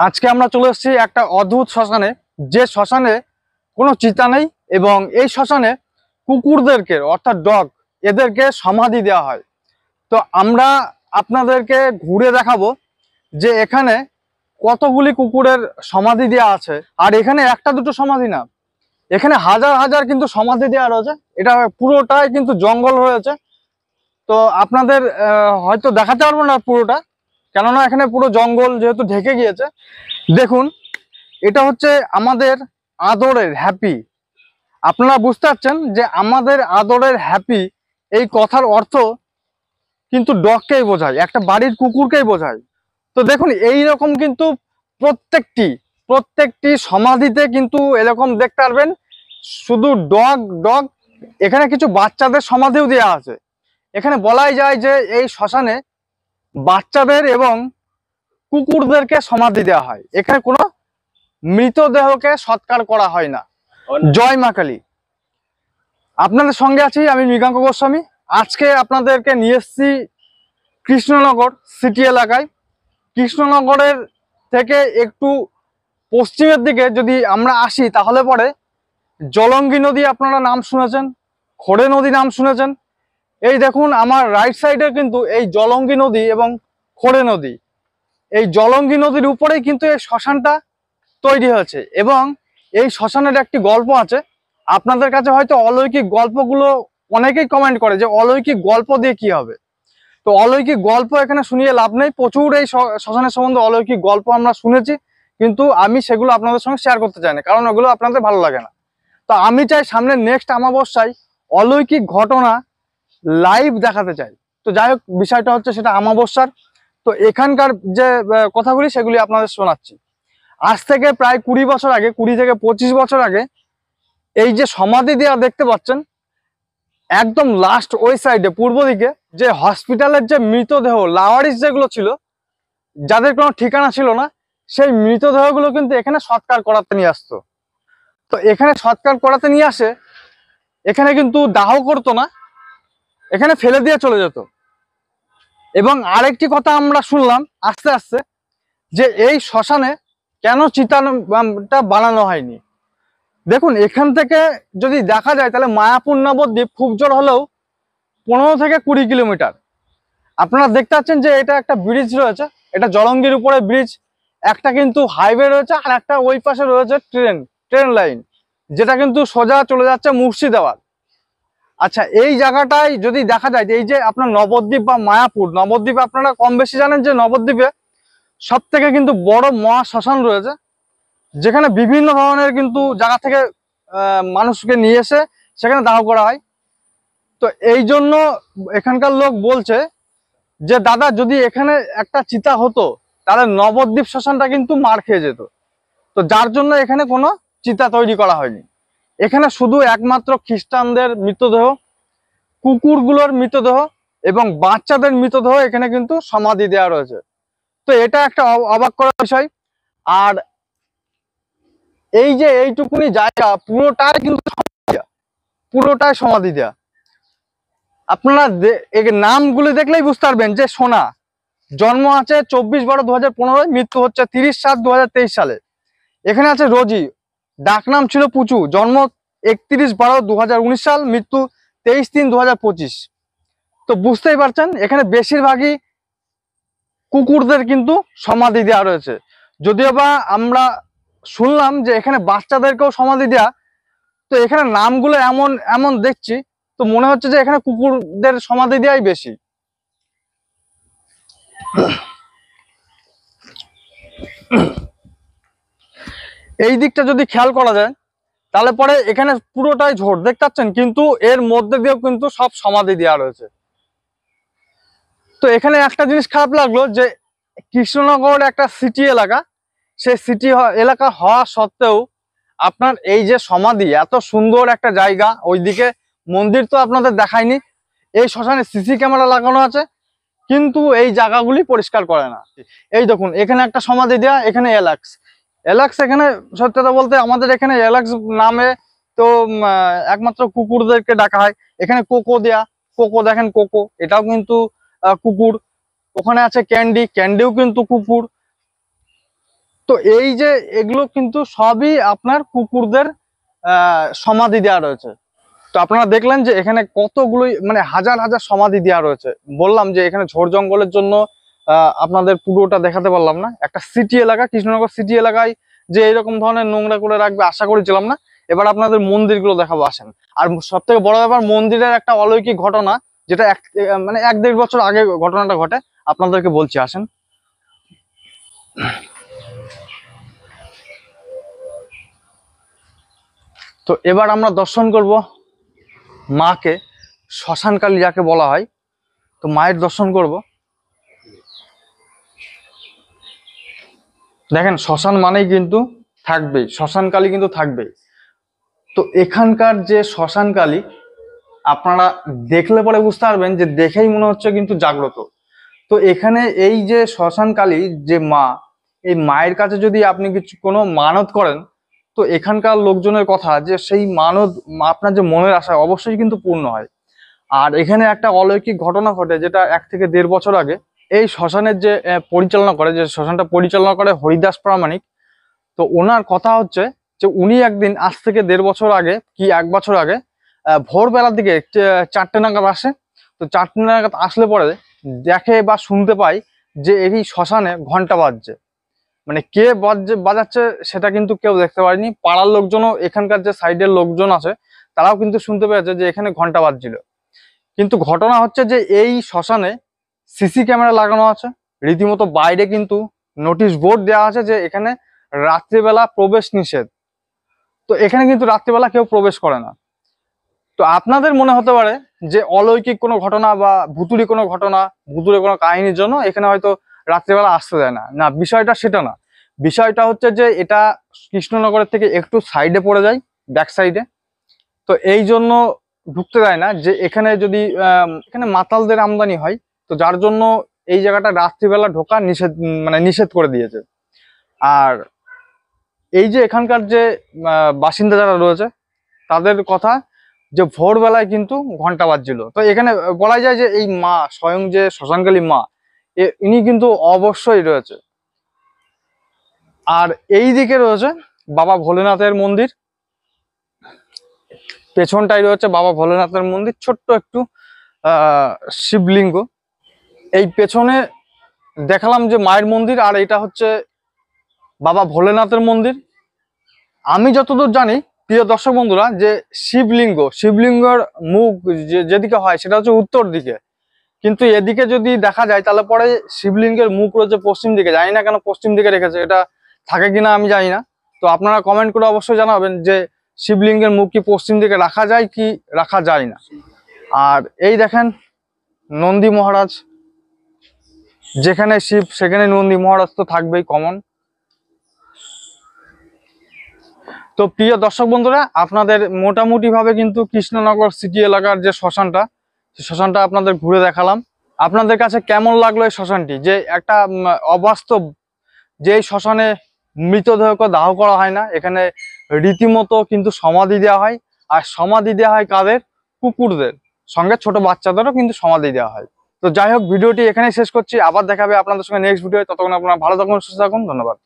আজকে আমরা চলে এসেছি একটা অদ্ভুত শ্মশানে, যে শ্মশানে কোনো চিতা নেই এবং এই শ্মশানে কুকুরদেরকে অর্থাৎ ডগ এদেরকে সমাধি দেওয়া হয়। তো আমরা আপনাদেরকে ঘুরে দেখাবো যে এখানে কতগুলি কুকুরের সমাধি দেওয়া আছে। আর এখানে একটা দুটো সমাধি না, এখানে হাজার হাজার কিন্তু সমাধি দেওয়া রয়েছে। এটা পুরোটাই কিন্তু জঙ্গল রয়েছে। তো আপনাদের হয়তো দেখাতে পারবো না পুরোটা, কেননা এখানে পুরো জঙ্গল যেহেতু ঢেকে গিয়েছে। দেখুন, এটা হচ্ছে আমাদের আদরের হ্যাপি। আপনারা বুঝতে পারছেন যে আমাদের আদরের হ্যাপি এই কথার অর্থ কিন্তু ডগকেই বোঝায়, একটা বাড়ির কুকুরকেই বোঝায়। তো দেখুন, এই রকম কিন্তু প্রত্যেকটি প্রত্যেকটি সমাধিতে কিন্তু এরকম দেখতে পারবেন শুধু ডগ ডগ। এখানে কিছু বাচ্চাদের সমাধিও দেওয়া আছে। এখানে বলাই যায় যে এই শ্মশানে বাচ্চাদের এবং কুকুরদেরকে সমাধি দেওয়া হয়। এখানে কোনো মৃতদেহকে সৎকার করা হয় না। জয় মা কালী। আপনাদের সঙ্গে আছি আমি মৃগাঙ্ক গোস্বামী। আজকে আপনাদেরকে নিয়ে এসেছি কৃষ্ণনগর সিটি এলাকায়। কৃষ্ণনগরের থেকে একটু পশ্চিমের দিকে যদি আমরা আসি, তাহলে পরে জলঙ্গি নদী আপনারা নাম শুনেছেন, খোড়ে নদী নাম শুনেছেন। এই দেখুন আমার রাইট সাইডে কিন্তু এই জলঙ্গি নদী এবং খোড়ে নদী। এই জলঙ্গি নদীর উপরেই কিন্তু এই শ্মশানটা তৈরি হয়েছে এবং এই শ্মশানের একটি গল্প আছে। আপনাদের কাছে হয়তো অলৌকিক গল্পগুলো অনেকেই কমেন্ট করে যে অলৌকিক গল্প দিয়ে কি হবে। তো অলৌকিক গল্প এখানে শুনিয়ে লাভ নেই। প্রচুর এই শ্মশানের সম্বন্ধে অলৌকিক গল্প আমরা শুনেছি, কিন্তু আমি সেগুলো আপনাদের সঙ্গে শেয়ার করতে চাই না, কারণ ওগুলো আপনাদের ভালো লাগে না। তো আমি চাই সামনে নেক্সট অমাবস্যায় অলৌকিক ঘটনা লাইভ দেখাতে চাই। তো যাই হোক, বিষয়টা হচ্ছে সেটা অমাবস্যার। তো এখানকার যে কথাগুলি সেগুলি আপনাদের শোনাচ্ছি। আজ থেকে প্রায় 20 বছর আগে, 20 থেকে 25 বছর আগে, এই যে সমাধি দেওয়া দেখতে পাচ্ছেন একদম লাস্ট ওই সাইডে পূর্ব দিকে, যে হসপিটালের যে মৃতদেহ লাওয়ারিস যেগুলো ছিল, যাদের কোনো ঠিকানা ছিল না, সেই মৃতদেহগুলো কিন্তু এখানে সৎকার করাতে নিয়ে আসতো। তো এখানে সৎকার করাতে নিয়ে আসে, এখানে কিন্তু দাহ করতো না, এখানে ফেলে দিয়ে চলে যেত। এবং আরেকটি কথা আমরা শুনলাম আস্তে আস্তে, যে এই শ্মশানে কেন চিতাটা বানানো হয়নি। দেখুন, এখান থেকে যদি দেখা যায় তাহলে মায়াপুর নবদ্বীপ খুব জোর হলেও 15 থেকে 20 কিলোমিটার। আপনারা দেখতে পাচ্ছেন যে এটা একটা ব্রিজ রয়েছে, এটা জলঙ্গির উপরে ব্রিজ। একটা কিন্তু হাইওয়ে রয়েছে আর একটা ওই পাশে রয়েছে ট্রেন লাইন, যেটা কিন্তু সোজা চলে যাচ্ছে মুর্শিদাবাদ। আচ্ছা, এই জায়গাটায় যদি দেখা যায়, এই যে আপনার নবদ্বীপ বা মায়াপুর, নবদ্বীপ আপনারা কম বেশি জানেন যে নবদ্বীপে সব থেকে কিন্তু বড় মহা শ্মশান রয়েছে, যেখানে বিভিন্ন ধরনের কিন্তু জায়গা থেকে মানুষকে নিয়ে এসে সেখানে দাহ করা হয়। তো এই জন্য এখানকার লোক বলছে যে দাদা, যদি এখানে একটা চিতা হতো তাহলে নবদ্বীপ শ্মশানটা কিন্তু মার খেয়ে যেত। তো যার জন্য এখানে কোনো চিতা তৈরি করা হয়নি। এখানে শুধু একমাত্র খ্রিস্টানদের মৃতদেহ, কুকুরগুলোর মৃতদেহ এবং বাচ্চাদের মৃতদেহ এখানে কিন্তু সমাধি দেওয়া রয়েছে। তো এটা একটা অবাক করার বিষয়। আর এই যে এইটুকুনি জায়গা পুরোটাই কিন্তু পুরোটাই সমাধি দেয়া। আপনারা নামগুলো দেখলেই বুঝতে পারবেন যে সোনা। জন্ম আছে 24/12/2015, মৃত্যু হচ্ছে 30/7/2023 সালে। এখানে আছে রোজি, ডাকনাম ছিল পুচু, জন্ম 31/12/2019 সাল, মৃত্যু 23/3/2025। তো বুঝতেই পারছেন এখানে বেশিরভাগই কুকুরদের কিন্তু সমাধি দেওয়া রয়েছে। যদিও বা আমরা শুনলাম যে এখানে বাচ্চাদেরকেও সমাধি দেয়া। তো এখানে নামগুলো এমন এমন দেখছি, তো মনে হচ্ছে যে এখানে কুকুরদের সমাধি দেওয়াই বেশি। এই দিকটা যদি খেয়াল করা যায় তাহলে পরে এখানে পুরোটাই ঝোড় দেখতে পাচ্ছেন, কিন্তু এর মধ্যে দিয়েও কিন্তু সব সমাধি দেওয়া রয়েছে। তো এখানে একটা জিনিস খারাপ লাগলো যে কৃষ্ণনগর একটা সিটি এলাকা, সেই সিটি এলাকা হওয়া সত্ত্বেও আপনার এই যে সমাধি, এত সুন্দর একটা জায়গা, ওইদিকে মন্দির তো আপনাদের দেখায়নি। এই শ্মশানে সিসি ক্যামেরা লাগানো আছে, কিন্তু এই জায়গাগুলি পরিষ্কার করে না। এই দেখুন, এখানে একটা সমাধি দেওয়া, এখানে এলাক্স এলাক্স। এখানে সত্যতা বলতে আমাদের এখানে এলাক্স নামে তো একমাত্র কুকুরদেরকে ডাকা হয়। এখানে কোকো দেয়া, কোকো দেখেন, কোকো এটাও কিন্তু কুকুর। ওখানে আছে ক্যান্ডি, ক্যান্ডিও কিন্তু কুকুর। তো এই যে এগুলো কিন্তু সবই আপনার কুকুরদের সমাধি দেওয়া রয়েছে। তো আপনারা দেখলেন যে এখানে কতগুলোই মানে হাজার হাজার সমাধি দেওয়া রয়েছে। বললাম যে এখানে ঝোড় জঙ্গলের জন্য আপনাদের পুরোটা দেখাতে পারলাম না। একটা সিটি এলাকা, কৃষ্ণনগর সিটি এলাকায় যে এরকম ধরনের নোংরা করে রাখবে আশা করেছিলাম না। এবার আপনাদের মন্দিরগুলো দেখাবো আসেন। আর সব থেকে বড় ব্যাপার, মন্দিরের একটা অলৌকিক ঘটনা, যেটা মানে 1-1.5 বছর আগে ঘটনাটা ঘটে, আপনাদেরকে বলছি আসেন। তো এবার আমরা দর্শন করব মাকে, শ্মশানকালী যাকে বলা হয়। তো মায়ের দর্শন করব। দেখেন শ্মশান মানেই কিন্তু থাকবেই, শ্মশানকালী কিন্তু থাকবেই। তো এখানকার যে শ্মশানকালী আপনারা দেখলে পরে বুঝতে পারবেন যে দেখেই মনে হচ্ছে কিন্তু জাগ্রত। তো এখানে এই যে শ্মশানকালী যে মা, এই মায়ের কাছে যদি আপনি কিছু কোনো মানত করেন, তো এখানকার লোকজনের কথা যে সেই মানত আপনার যে মনের আশা অবশ্যই কিন্তু পূর্ণ হয়। আর এখানে একটা অলৌকিক ঘটনা ঘটে, যেটা 1 থেকে 1.5 বছর আগে এই শ্মশানের যে পরিচালনা করে, যে শ্মশানটা পরিচালনা করে হরিদাস প্রামাণিক। তো ওনার কথা হচ্ছে যে উনি একদিন আজ থেকে 1.5 বছর আগে কি 1 বছর আগে ভোরবেলার দিকে 4টে নাগাদ আসে। তো 4টে নাগাদ আসলে পরে দেখে বা শুনতে পায় যে এই শ্মশানে ঘন্টা বাজছে। মানে কে বাজাচ্ছে সেটা কিন্তু কেউ দেখতে পারেনি। পাড়ার লোকজনও, এখানকার যে সাইডের লোকজন আছে তারাও কিন্তু শুনতে পেয়েছে যে এখানে ঘন্টা বাজছিল। কিন্তু ঘটনা হচ্ছে যে এই শ্মশানে সিসি ক্যামেরা লাগানো আছে, রীতিমতো বাইরে কিন্তু নোটিশ বোর্ড দেওয়া আছে যে এখানে রাত্রিবেলা প্রবেশ নিষেধ। তো এখানে কিন্তু রাত্রিবেলা কেউ প্রবেশ করে না। তো আপনাদের মনে হতে পারে যে অলৌকিক কোনো ঘটনা বা ভুতুড়ি কোনো ঘটনা, ভুতুড়ে কোনো কাহিনীর জন্য এখানে হয়তো রাত্রিবেলা আসতে দেয় না। না, বিষয়টা সেটা না। বিষয়টা হচ্ছে যে এটা কৃষ্ণনগরের থেকে একটু সাইডে পড়ে যায়, ব্যাক সাইডে। তো এই জন্য ঢুকতে দেয় না, যে এখানে যদি এখানে মাতালদের আমদানি হয়, তো যার জন্য এই জায়গাটা রাত্রিবেলা ঢোকা নিষেধ, মানে নিষেধ করে দিয়েছে। আর এই যে এখানকার যে বাসিন্দা যারা রয়েছে তাদের কথা যে ভোরবেলায় কিন্তু ঘন্টা বাজছিল। তো এখানে বলা যায় যে এই মা স্বয়ং যে শ্মশানকালী মা, ইনি কিন্তু অবশ্যই রয়েছে। আর এই দিকে রয়েছে বাবা ভোলেনাথের মন্দির, পেছনটাই রয়েছে বাবা ভোলেনাথের মন্দির, ছোট্ট একটু শিবলিঙ্গ। এই পেছনে দেখালাম যে মায়ের মন্দির, আর এটা হচ্ছে বাবা ভোলেনাথের মন্দির। আমি যতদূর জানি প্রিয় দর্শক বন্ধুরা, যে শিবলিঙ্গর মুখ যেদিকে হয় সেটা হচ্ছে উত্তর দিকে। কিন্তু এদিকে যদি দেখা যায় তাহলে পরে শিবলিঙ্গের মুখ রয়েছে পশ্চিম দিকে। জানি না কেন পশ্চিম দিকে রেখেছে, এটা থাকে কিনা আমি জানি না। তো আপনারা কমেন্ট করে অবশ্যই জানাবেন যে শিবলিঙ্গের মুখ কি পশ্চিম দিকে রাখা যায় কি রাখা যায় না। আর এই দেখেন নন্দী মহারাজ, যেখানে শিব সেখানে নন্দী মহারাজ তো থাকবেই কমন। তো প্রিয় দর্শক বন্ধুরা, আপনাদের মোটামুটি ভাবে কিন্তু কৃষ্ণনগর সিটি এলাকার যে শ্মশানটা, সেই শ্মশানটা আপনাদের ঘুরে দেখালাম। আপনাদের কাছে কেমন লাগলো এই শ্মশানটি? যে একটা অবাস্তব, যে এই শ্মশানে মৃতদেহকে দাহ করা হয় না, এখানে রীতিমতো কিন্তু সমাধি দেওয়া হয়। আর সমাধি দেওয়া হয় কাদের? কুকুরদের সঙ্গে ছোট বাচ্চাদেরও কিন্তু সমাধি দেওয়া হয়। তো যাই হোক, ভিডিওটি এখানেই শেষ করছি। আবার দেখাবে আপনাদের সঙ্গে নেক্সট ভিডিও। ততক্ষণ আপনারা ভালো থাকুন, সুস্থ থাকুন। ধন্যবাদ।